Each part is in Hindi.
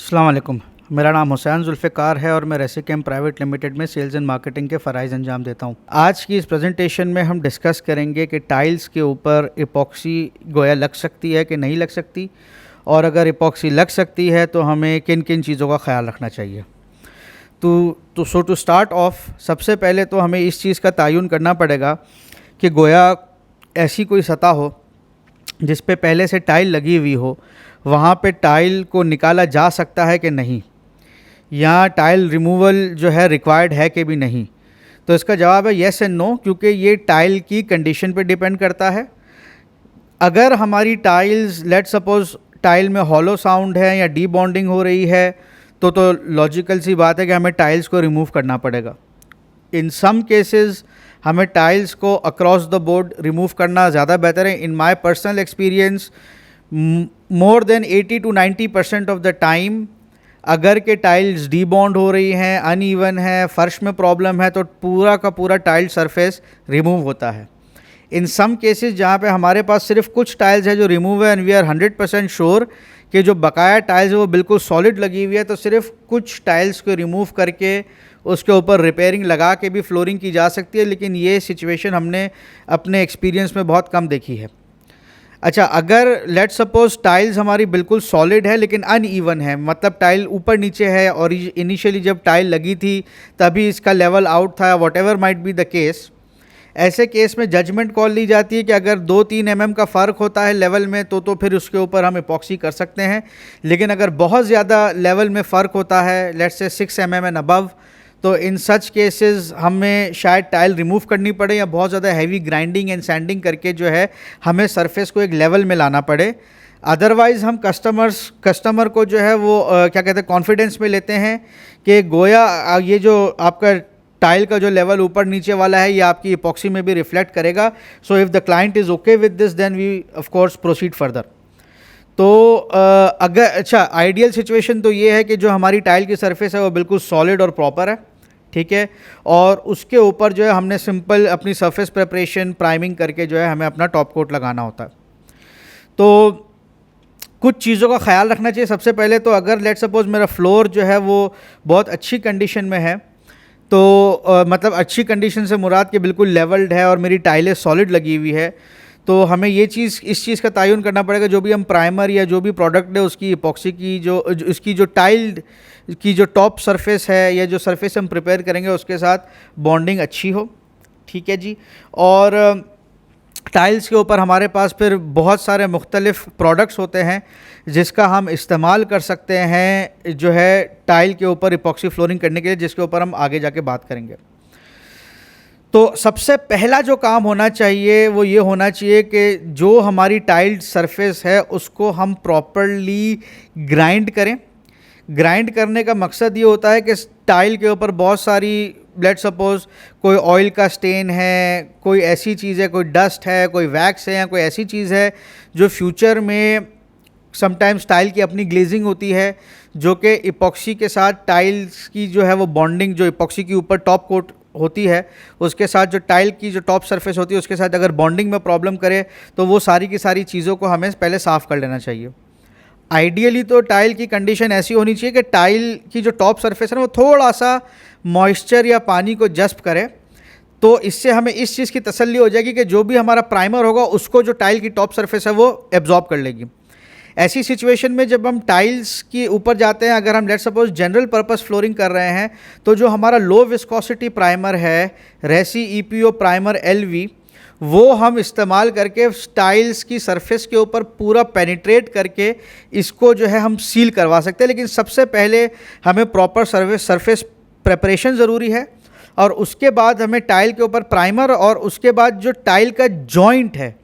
अस्सलाम वालेकुम। मेरा नाम हुसैन जुल्फ़िकार है और मैं रेसिकेम प्राइवेट लिमिटेड में सेल्स एंड मार्केटिंग के फ़राइज़ अंजाम देता हूँ। आज की इस प्रेजेंटेशन में हम डिस्कस करेंगे कि टाइल्स के ऊपर इपॉक्सी गोया लग सकती है कि नहीं लग सकती, और अगर इपॉक्सी लग सकती है तो हमें किन किन चीज़ों का ख्याल रखना चाहिए। टू स्टार्ट ऑफ, सबसे पहले तो हमें इस चीज़ का तयन करना पड़ेगा कि गोया ऐसी कोई सतह हो जिस पे पहले से टाइल लगी हुई हो, वहाँ पे टाइल को निकाला जा सकता है कि नहीं, या टाइल रिमूवल जो है रिक्वायर्ड है कि भी नहीं। तो इसका जवाब है येस एंड नो, क्योंकि ये टाइल की कंडीशन पे डिपेंड करता है। अगर हमारी टाइल्स, लेट सपोज टाइल में हॉलो साउंड है या डी बॉन्डिंग हो रही है, तो लॉजिकल सी बात है कि हमें टाइल्स को रिमूव करना पड़ेगा। इन सम केसेस हमें टाइल्स को अक्रॉस द बोर्ड रिमूव करना ज़्यादा बेहतर है। In my personal experience, more than 80 to 90% of the time अगर के टाइल्स डीबॉन्ड हो रही हैं, अनइवन है, फर्श में प्रॉब्लम है, तो पूरा का पूरा टाइल सरफेस रिमूव होता है। इन सम केसेस जहाँ पे हमारे पास सिर्फ कुछ टाइल्स है जो रिमूव है एंड वी आर 100% श्योर कि जो बकाया टाइल्स है वो बिल्कुल सॉलिड लगी हुई है, तो सिर्फ कुछ टाइल्स को रिमूव करके उसके ऊपर रिपेयरिंग लगा के भी फ्लोरिंग की जा सकती है। लेकिन ये सिचुएशन हमने अपने एक्सपीरियंस में बहुत कम देखी है। अच्छा, अगर लेट सपोज टाइल्स हमारी बिल्कुल सॉलिड है लेकिन अनइवन है, मतलब टाइल ऊपर नीचे है और इनिशियली जब टाइल लगी थी तभी इसका लेवल आउट था, what ever might be the case, ऐसे केस में जजमेंट कॉल ली जाती है कि अगर 2-3 mm का फ़र्क होता है लेवल में तो फिर उसके ऊपर हम इपॉक्सी कर सकते हैं। लेकिन अगर बहुत ज़्यादा लेवल में फ़र्क होता है, let's say 6 mm and above, तो इन सच केसेस हमें शायद टाइल रिमूव करनी पड़े या बहुत ज़्यादा हैवी ग्राइंडिंग एंड सैंडिंग करके जो है हमें सरफेस को एक लेवल में लाना पड़े। अदरवाइज़ हम कस्टमर को जो है वो क्या कहते हैं, कॉन्फिडेंस में लेते हैं कि गोया ये जो आपका टाइल का जो लेवल ऊपर नीचे वाला है ये आपकी इपॉक्सी में भी रिफ्लेक्ट करेगा। So if the client is okay with this then we of course proceed further. तो अगर अच्छा, आइडियल सिचुएशन तो ये है कि जो हमारी टाइल की सरफेस है वो बिल्कुल सॉलिड और प्रॉपर है, ठीक है, और उसके ऊपर जो है हमने सिंपल अपनी सरफेस प्रिपरेशन प्राइमिंग करके जो है हमें अपना टॉप कोट लगाना होता है। तो कुछ चीज़ों का ख्याल रखना चाहिए। सबसे पहले तो अगर लेट सपोज मेरा फ्लोर जो है वो बहुत अच्छी कंडीशन में है, तो मतलब अच्छी कंडीशन से मुराद कि बिल्कुल लेवल्ड है और मेरी टाइलें सॉलिड लगी हुई है, तो हमें ये चीज़, इस चीज़ का तयन करना पड़ेगा जो भी हम प्राइमर या जो भी प्रोडक्ट है उसकी इपॉक्सी की उसकी जो टाइल की जो टॉप सरफेस है या जो सरफेस हम प्रिपेयर करेंगे उसके साथ बॉन्डिंग अच्छी हो, ठीक है जी। और टाइल्स के ऊपर हमारे पास फिर बहुत सारे मुख्तलिफ प्रोडक्ट्स होते हैं जिसका हम इस्तेमाल कर सकते हैं जो है टाइल के ऊपर इपॉक्सी फ्लोरिंग करने के लिए, जिसके ऊपर हम आगे जाके बात करेंगे। तो सबसे पहला जो काम होना चाहिए वो ये होना चाहिए कि जो हमारी टाइल्ड सरफेस है उसको हम प्रॉपरली ग्राइंड करें। ग्राइंड करने का मकसद ये होता है कि टाइल के ऊपर बहुत सारी, लेट सपोज कोई ऑयल का स्टेन है, कोई ऐसी चीज़ है, कोई डस्ट है, कोई वैक्स है, या कोई ऐसी चीज़ है जो फ्यूचर में समटाइम्स टाइल की अपनी ग्लेजिंग होती है जो कि इपॉक्सी के साथ टाइल्स की जो है वो बॉन्डिंग, जो इपॉक्सी के ऊपर टॉप कोट होती है उसके साथ जो टाइल की जो टॉप सरफेस होती है उसके साथ अगर बॉन्डिंग में प्रॉब्लम करे तो वो सारी की सारी चीज़ों को हमें पहले साफ़ कर लेना चाहिए। आइडियली तो टाइल की कंडीशन ऐसी होनी चाहिए कि टाइल की जो टॉप सरफेस है ना वो थोड़ा सा मॉइस्चर या पानी को जस्प करे, तो इससे हमें इस चीज़ की तसल्ली हो जाएगी कि जो भी हमारा प्राइमर होगा उसको जो टाइल की टॉप सरफेस है वो एब्जॉर्ब कर लेगी। ऐसी सिचुएशन में जब हम टाइल्स के ऊपर जाते हैं, अगर हम let suppose general purpose flooring कर रहे हैं, तो जो हमारा लो विस्कोसिटी प्राइमर है, रेसी EPO प्राइमर LV, वो हम इस्तेमाल करके टाइल्स की सरफेस के ऊपर पूरा पेनिट्रेट करके इसको जो है हम सील करवा सकते हैं। लेकिन सबसे पहले हमें प्रॉपर सरफेस प्रिपरेशन ज़रूरी है, और उसके बाद हमें टाइल के ऊपर प्राइमर, और उसके बाद जो टाइल का जॉइंट है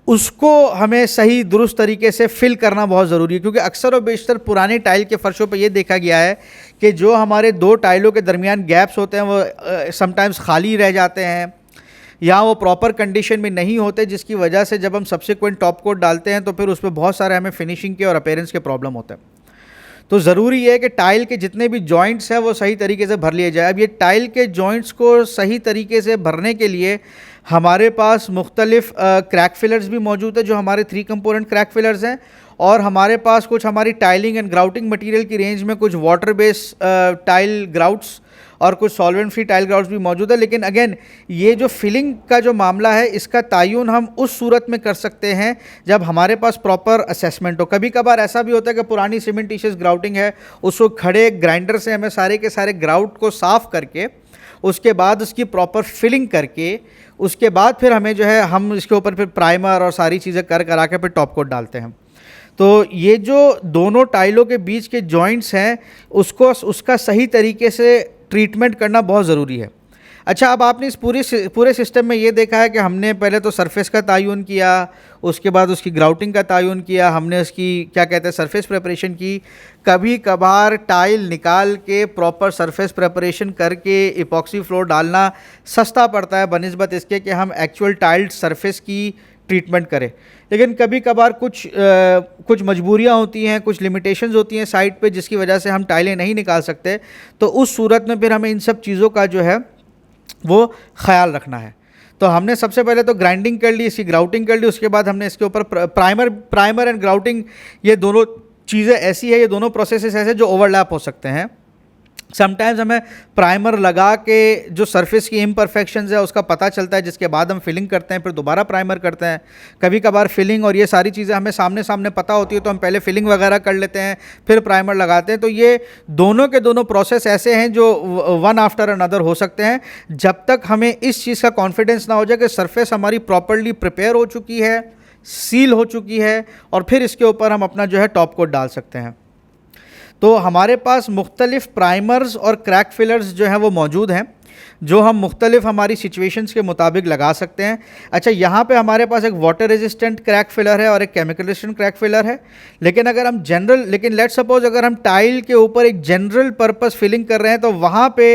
उसको हमें सही दुरुस्त तरीके से फिल करना बहुत ज़रूरी है। क्योंकि अक्सर और बेशतर पुराने टाइल के फ़र्शों पे ये देखा गया है कि जो हमारे दो टाइलों के दरमियान गैप्स होते हैं वो समटाइम्स खाली रह जाते हैं या वो प्रॉपर कंडीशन में नहीं होते, जिसकी वजह से जब हम सब्सिक्वेंट टॉप कोट डालते हैं तो फिर उसमें बहुत सारे हमें फिनिशिंग के और अपीयरेंस के प्रॉब्लम होते हैं। तो ज़रूरी है कि टाइल के जितने भी जॉइंट्स हैं वो सही तरीके से भर लिए जाए। अब ये टाइल के जॉइंट्स को सही तरीके से भरने के लिए हमारे पास मुख्तलिफ क्रैक फिलर्स भी मौजूद है जो हमारे 3 कंपोनेंट क्रैक फिलर्स हैं, और हमारे पास कुछ हमारी टाइलिंग एंड ग्राउटिंग मटेरियल की रेंज में कुछ वाटर बेस्ड टाइल ग्राउट्स और कुछ सॉल्वेंट फ्री टाइल ग्राउट्स भी मौजूद है। लेकिन अगेन ये जो फिलिंग का जो मामला है इसका तायुन हम उस सूरत में कर सकते हैं जब हमारे पास प्रॉपर असेसमेंट हो। कभी कभार ऐसा भी होता है कि पुरानी सीमेंटीशियस ग्राउटिंग है, उसको खड़े ग्राइंडर से हमें सारे के सारे ग्राउट को साफ़ करके उसके बाद उसकी प्रॉपर फिलिंग करके उसके बाद फिर हमें जो है हम इसके ऊपर फिर प्राइमर और सारी चीज़ें करा के फिर टॉप कोट डालते हैं। तो ये जो दोनों टाइलों के बीच के जॉइंट्स हैं उसका सही तरीके से ट्रीटमेंट करना बहुत ज़रूरी है। अच्छा, अब आपने इस पूरे सिस्टम में ये देखा है कि हमने पहले तो सरफेस का तायुन किया, उसके बाद उसकी ग्राउटिंग का तायुन किया, हमने उसकी क्या कहते हैं सरफेस प्रेपरेशन की। कभी कभार टाइल निकाल के प्रॉपर सरफेस प्रेपरेशन करके इपॉक्सी फ्लोर डालना सस्ता पड़ता है बनिस्बत इसके कि हम एक्चुअल टाइल्ड सरफेस की ट्रीटमेंट करें। लेकिन कभी कभार कुछ मजबूरियां होती हैं, कुछ लिमिटेशंस होती हैं साइट पे जिसकी वजह से हम टाइलें नहीं निकाल सकते। तो उस सूरत में फिर हमें इन सब चीज़ों का जो है वो ख्याल रखना है। तो हमने सबसे पहले तो ग्राइंडिंग कर ली, इसकी ग्राउटिंग कर ली, उसके बाद हमने इसके ऊपर प्राइमर एंड ग्राउटिंग, ये दोनों चीज़ें ऐसी है, ये दोनों प्रोसेसेस ऐसे जो ओवरलैप हो सकते हैं। समटाइम्स हमें प्राइमर लगा के जो सरफेस की इम्परफेक्शंस है उसका पता चलता है, जिसके बाद हम फिलिंग करते हैं, फिर दोबारा प्राइमर करते हैं। कभी कभार फिलिंग और ये सारी चीज़ें हमें सामने सामने पता होती है तो हम पहले फिलिंग वगैरह कर लेते हैं फिर प्राइमर लगाते हैं। तो ये दोनों के दोनों प्रोसेस ऐसे हैं जो वन आफ्टर अनदर हो सकते हैं, जब तक हमें इस चीज़ का कॉन्फिडेंस ना हो जाए कि सरफेस हमारी प्रॉपरली प्रिपेयर हो चुकी है, सील हो चुकी है, और फिर इसके ऊपर हम अपना जो है टॉप कोट डाल सकते हैं। तो हमारे पास मुख्तलिफ प्राइमर्स और क्रैक फिलर्स जो हैं वो मौजूद हैं, जो हम मुख्तलिफ हमारी सिचुएशंस के मुताबिक लगा सकते हैं। अच्छा, यहाँ पे हमारे पास एक वाटर रेजिस्टेंट क्रैक फिलर है और एक केमिकल रेजिस्टेंट क्रैक फिलर है। लेकिन अगर हम लेकिन लेट्स सपोज अगर हम टाइल के ऊपर एक जनरल पर्पस फिलिंग कर रहे हैं तो वहाँ पे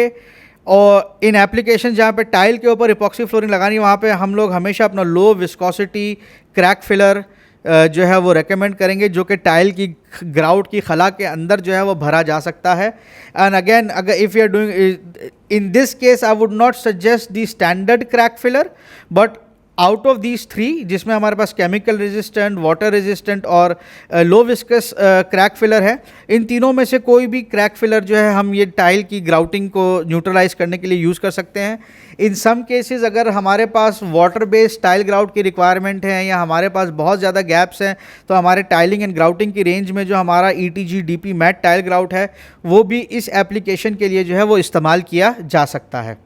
और इन एप्लीकेशन जहाँ पे टाइल के ऊपर इपॉक्सी फ्लोरिंग लगानी है वहाँ पे हम लोग हमेशा अपना लो विस्कोसिटी क्रैक फिलर जो है वो रेकमेंड करेंगे, जो कि टाइल की ग्राउट की खला के अंदर जो है वो भरा जा सकता है। एंड अगेन अगर if you are doing in this case I would not suggest the standard crack filler, but out of these three, जिसमें हमारे पास केमिकल रेजिस्टेंट, वाटर रेजिस्टेंट और लो विस्कस क्रैक फिलर है, इन तीनों में से कोई भी क्रैक फिलर जो है हम ये टाइल की ग्राउटिंग को न्यूट्रलाइज करने के लिए यूज़ कर सकते हैं। इन सम केसेस अगर हमारे पास वाटर बेस्ड टाइल ग्राउट की रिक्वायरमेंट है या हमारे पास बहुत ज़्यादा गैप्स हैं तो हमारे टाइलिंग एंड ग्राउटिंग की रेंज में जो हमारा ETG DP matt tile grout है वो भी इस एप्लीकेशन के लिए जो है वो इस्तेमाल किया जा सकता है।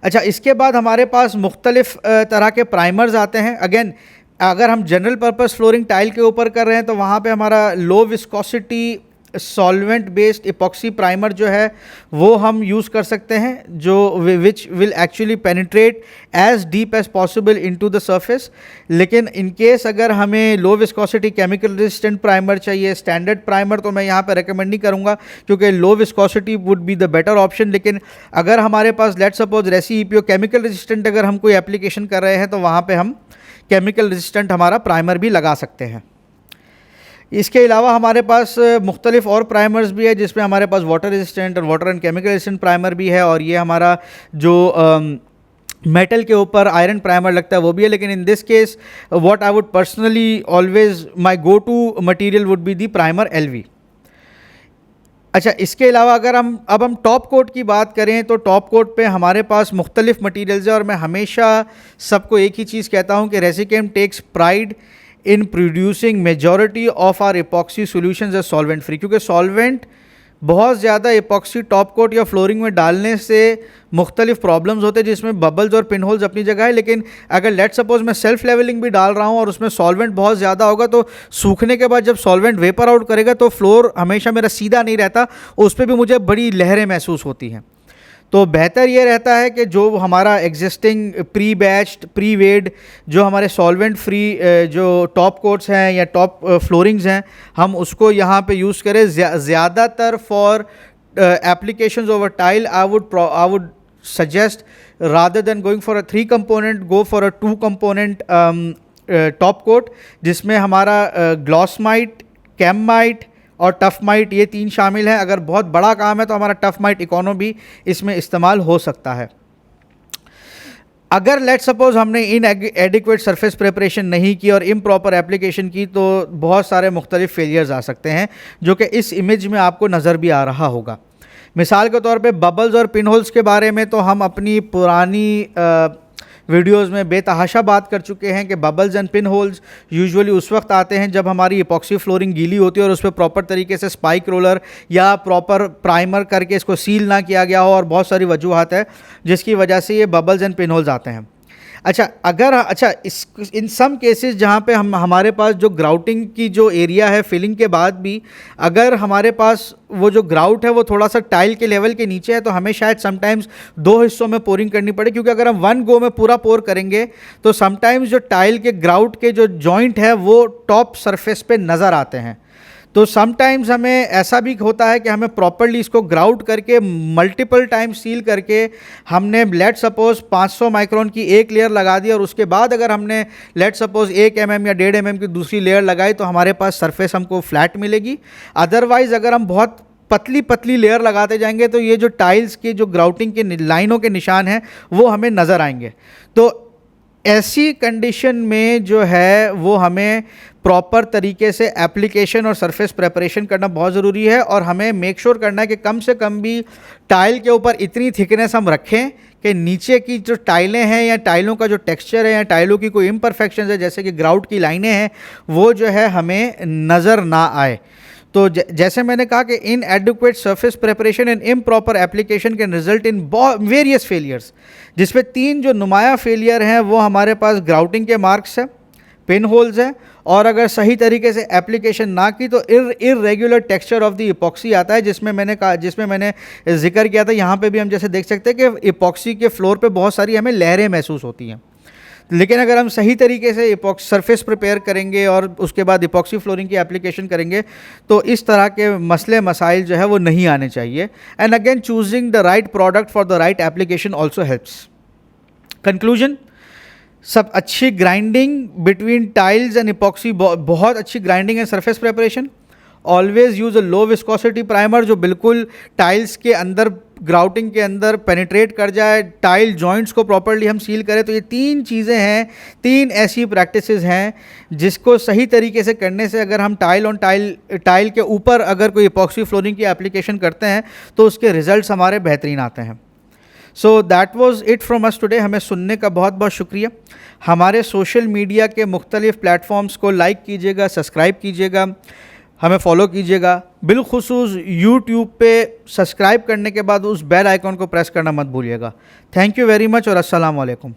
अच्छा, इसके बाद हमारे पास मुख्तलिफ तरह के प्राइमर्स आते हैं। अगेन अगर हम जनरल पर्पस फ्लोरिंग टाइल के ऊपर कर रहे हैं तो वहाँ पे हमारा low viscosity solvent based epoxy primer जो है वो हम यूज़ कर सकते हैं, जो which will actually penetrate as deep as possible into the surface. लेकिन इन केस अगर हमें low viscosity chemical resistant primer चाहिए, स्टैंडर्ड प्राइमर, तो मैं यहाँ पे रेकमेंड नहीं करूँगा क्योंकि low viscosity would be the better option. लेकिन अगर हमारे पास लेट सपोज रेसी EPO केमिकल रेजिस्टेंट अगर हम कोई एप्लीकेशन कर रहे हैं तो वहाँ पर हम केमिकल रेजिस्टेंट हमारा प्राइमर भी लगा सकते हैं। इसके अलावा हमारे पास मुख्तलिफ और प्राइमर्स भी है जिसमें हमारे पास वाटर रेजिस्टेंट और water and chemical resistant primer भी है, और ये हमारा जो मेटल के ऊपर आयरन प्राइमर लगता है वो भी है। लेकिन in this case what I would personally always my go to material would be the primer LV। अच्छा, इसके अलावा अगर हम टॉप कोट की बात करें तो टॉप कोट पे हमारे पास मुख्तलिफ मटीरियल्स है, और मैं हमेशा सबको एक ही चीज़ कहता हूँ कि Resichem takes pride in producing majority of our epoxy solutions as solvent free, क्योंकि सॉल्वेंट बहुत ज़्यादा इपॉक्सी टॉप कोट या फ्लोरिंग में डालने से मुख्तलिफ प्रॉब्लम्स होते हैं जिसमें बबल्स और पिन होल्स अपनी जगह है। लेकिन अगर लेट सपोज मैं सेल्फ लेवलिंग भी डाल रहा हूँ और उसमें सॉल्वेंट बहुत ज़्यादा होगा तो सूखने के बाद जब सॉल्वेंट वेपर आउट करेगा तो फ्लोर हमेशा मेरा सीधा नहीं रहता, उस पर भी मुझे बड़ी लहरें महसूस होती हैं। तो बेहतर ये रहता है कि जो हमारा एग्जिस्टिंग प्री बैच्ड प्री वेड जो हमारे सॉल्वेंट फ्री जो टॉप कोट्स हैं या टॉप फ्लोरिंग्स हैं हम उसको यहाँ पे यूज़ करें। ज़्यादातर for applications over tile I would suggest rather than going for a 3 component go for a 2 component top coat, जिसमें हमारा ग्लॉसमाइट, कैममाइट और टफ माइट ये 3 शामिल हैं। अगर बहुत बड़ा काम है तो हमारा टफ माइट इकोनो भी इसमें इस्तेमाल हो सकता है। अगर लेट सपोज हमने इन एडिक्वेट सरफेस प्रिपरेशन नहीं की और इम्प्रॉपर एप्लीकेशन की तो बहुत सारे मुख्तलिफ फेलियर्स आ सकते हैं, जो कि इस इमेज में आपको नज़र भी आ रहा होगा। मिसाल के तौर पे बबल्स और पिन होल्स के बारे में तो हम अपनी पुरानी वीडियोज़ में बेतहाशा बात कर चुके हैं कि bubbles and pin holes usually उस वक्त आते हैं जब हमारी इपॉक्सी फ्लोरिंग गीली होती है और उस पर प्रॉपर तरीके से स्पाइक रोलर या प्रॉपर प्राइमर करके इसको सील ना किया गया हो, और बहुत सारी वजूहात है जिसकी वजह से ये बबल्स एंड पिन होल्स आते हैं। इन सम केसेस जहाँ पे हमारे पास जो ग्राउटिंग की जो एरिया है फिलिंग के बाद भी अगर हमारे पास वो जो ग्राउट है वो थोड़ा सा टाइल के लेवल के नीचे है तो हमें शायद समटाइम्स 2 हिस्सों में पोरिंग करनी पड़े, क्योंकि अगर हम वन गो में पूरा पोर करेंगे तो समटाइम्स जो टाइल के ग्राउट के जो जॉइंट है वो टॉप सरफेस पे नज़र आते हैं। तो समटाइम्स हमें ऐसा भी होता है कि हमें प्रॉपरली इसको ग्राउट करके मल्टीपल टाइम सील करके हमने लेट सपोज 500 माइक्रोन की एक लेयर लगा दी और उसके बाद अगर हमने लेट सपोज 1 mm या 1.5 mm की दूसरी लेयर लगाई तो हमारे पास सरफेस हमको फ्लैट मिलेगी। अदरवाइज़ अगर हम बहुत पतली पतली लेयर लगाते जाएंगे तो ये जो टाइल्स के जो ग्राउटिंग के लाइनों के निशान हैं वो हमें नज़र आएंगे। तो ऐसी कंडीशन में जो है वो हमें प्रॉपर तरीके से एप्लीकेशन और सरफेस प्रेपरेशन करना बहुत ज़रूरी है, और हमें मेक श्योर करना है कि कम से कम भी टाइल के ऊपर इतनी थिकनेस हम रखें कि नीचे की जो टाइलें हैं या टाइलों का जो टेक्सचर है या टाइलों की कोई इम्परफेक्शन है जैसे कि ग्राउट की लाइनें हैं वो जो है हमें नज़र ना आए। तो जैसे मैंने कहा कि inadequate surface preparation and improper application can result in various failures, जिसमें 3 जो नुमाया फेलियर हैं वो हमारे पास ग्राउटिंग के मार्क्स है, पिन होल्स हैं, और अगर सही तरीके से एप्लीकेशन ना की तो irregular texture of the epoxy आता है, जिसमें मैंने जिक्र किया था। यहाँ पे भी हम जैसे देख सकते हैं कि इपॉक्सी के फ्लोर पे बहुत सारी हमें लहरें महसूस होती हैं, लेकिन अगर हम सही तरीके से इपॉक्सी सरफेस प्रिपेयर करेंगे और उसके बाद इपॉक्सी फ्लोरिंग की एप्लीकेशन करेंगे तो इस तरह के मसले मसाइल जो है वो नहीं आने चाहिए। And again choosing the right product for the right application also helps. Conclusion, सब अच्छी grinding between tiles and epoxy, बहुत अच्छी grinding and surface preparation. Always use a low viscosity primer जो बिल्कुल टाइल्स के अंदर ग्राउटिंग के अंदर पेनिट्रेट कर जाए, टाइल जॉइंट्स को प्रॉपर्ली हम सील करें। तो ये 3 चीज़ें हैं, 3 ऐसी प्रैक्टिसेस हैं जिसको सही तरीके से करने से अगर हम टाइल के ऊपर अगर कोई इपॉक्सी फ्लोरिंग की एप्लीकेशन करते हैं तो उसके रिजल्ट्स हमारे बेहतरीन आते हैं। So that was it from us today. हमें सुनने का बहुत बहुत शुक्रिया। हमारे सोशल मीडिया के मुख्तलिफ प्लेटफॉर्म्स को लाइक कीजिएगा, सब्सक्राइब कीजिएगा, हमें फॉलो कीजिएगा। बिलखुसूस यूट्यूब पे सब्सक्राइब करने के बाद उस बेल आइकॉन को प्रेस करना मत भूलिएगा। थैंक यू वेरी मच और अस्सलाम वालेकुम।